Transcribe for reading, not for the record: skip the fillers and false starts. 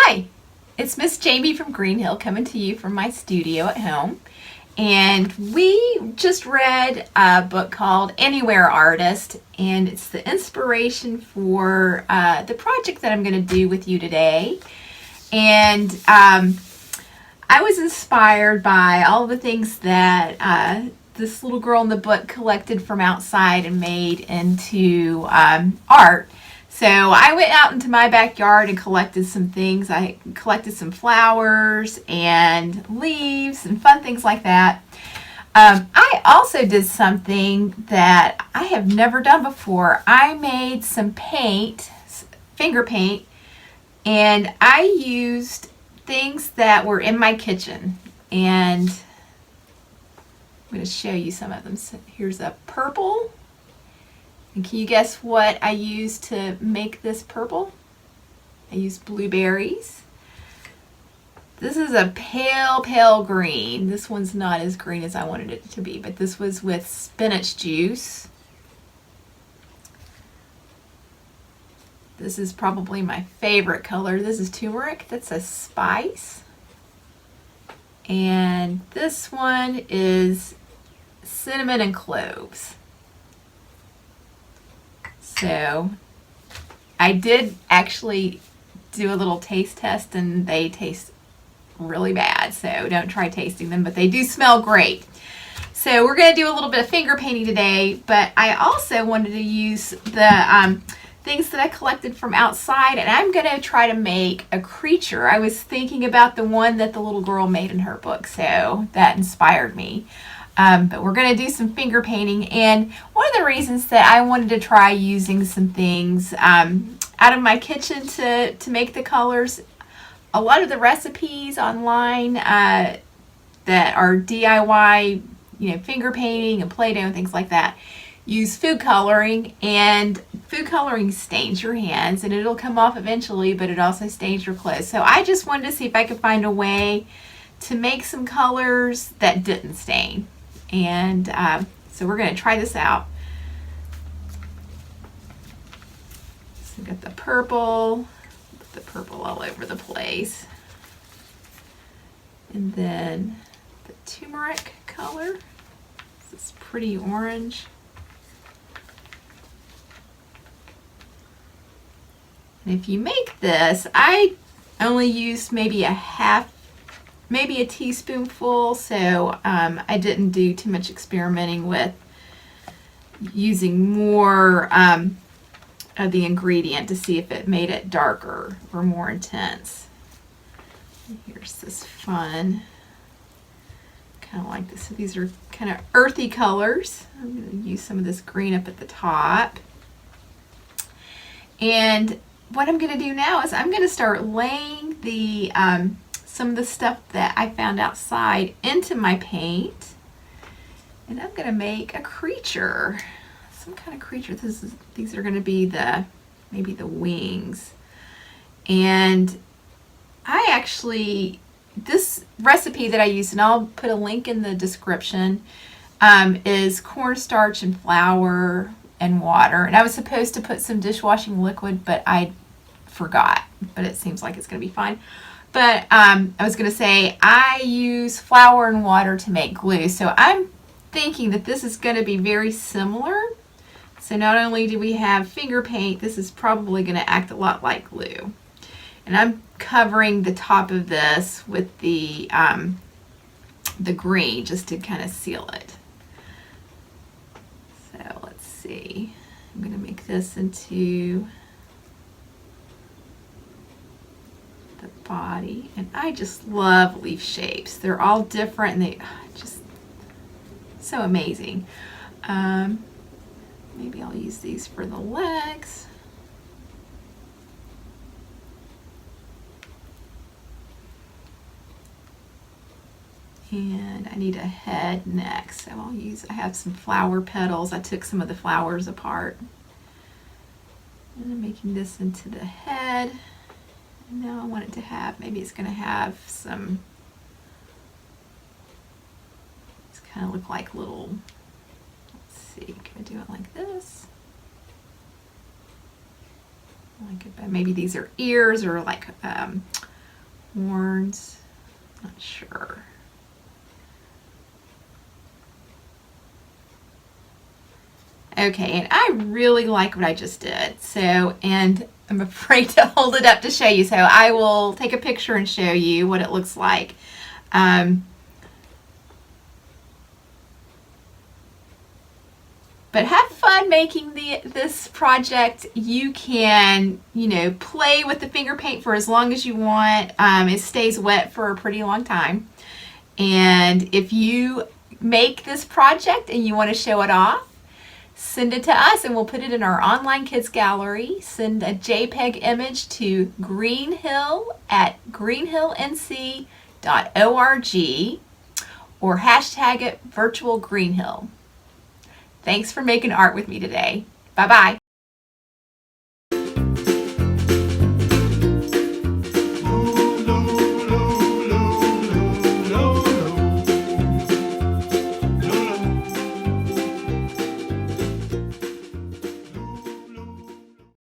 Hi, it's Miss Jamie from Green Hill coming to you from my studio at home. And we just read a book called Anywhere Artist, and it's the inspiration for the project that I'm going to do with you today. And I was inspired by all the things that this little girl in the book collected from outside and made into art. So I went out into my backyard and collected some things. I collected some flowers and leaves and fun things like that. I also did something that I have never done before. I made some paint, finger paint, and I used things that were in my kitchen. And I'm going to show you some of them. So here's a purple. And can you guess what I used to make this purple? I used blueberries. This is a pale green. This one's not as green as I wanted it to be, but this was with spinach juice. This is probably my favorite color. This is turmeric. That's a spice. And this one is cinnamon and cloves. So I did actually do a little taste test, and they taste really bad, so don't try tasting them, but they do smell great. So we're going to do a little bit of finger painting today, but I also wanted to use the things that I collected from outside, and I'm going to try to make a creature. I was thinking about the one that the little girl made in her book, so that inspired me. But we're going to do some finger painting, and one of the reasons that I wanted to try using some things out of my kitchen to make the colors, a lot of the recipes online that are DIY, finger painting and Play-Doh and things like that, use food coloring, and food coloring stains your hands, and it'll come off eventually, but it also stains your clothes. So I just wanted to see if I could find a way to make some colors that didn't stain. And so we're going to try this out. So we've got the purple all over the place. And then the turmeric color. This is pretty orange. And if you make this, I only used maybe a teaspoonful, so I didn't do too much experimenting with using more of the ingredient to see if it made it darker or more intense. Here's this fun, kind of like this. So these are kind of earthy colors. I'm going to use some of this green up at the top. And what I'm going to do now is I'm going to start laying the some of the stuff that I found outside into my paint, and I'm going to make a creature, some kind of creature. These are going to be maybe the wings. And this recipe that I used, and I'll put a link in the description, is cornstarch and flour and water. And I was supposed to put some dishwashing liquid, but I forgot. But it seems like it's going to be fine. But I was going to say I use flour and water to make glue. So I'm thinking that this is going to be very similar. So not only do we have finger paint, this is probably going to act a lot like glue. And I'm covering the top of this with the green just to kind of seal it. So let's see. I'm going to make this into the body. And I just love leaf shapes. They're all different and they just so amazing. Maybe I'll use these for the legs. And I need a head next, so I have some flower petals. I took some of the flowers apart. And I'm making this into the head. And now I want it to have, maybe it's going to have some, it's kind of look like little, let's see, can I do it like this? Maybe these are ears or like horns, not sure. Okay, and I really like what I just did. So, and I'm afraid to hold it up to show you, so I will take a picture and show you what it looks like. But have fun making this project. You can, play with the finger paint for as long as you want. It stays wet for a pretty long time. And if you make this project and you want to show it off, send it to us and we'll put it in our online kids gallery. Send a JPEG image to greenhill@greenhillnc.org or hashtag it virtual greenhill. Thanks for making art with me today. Bye-bye.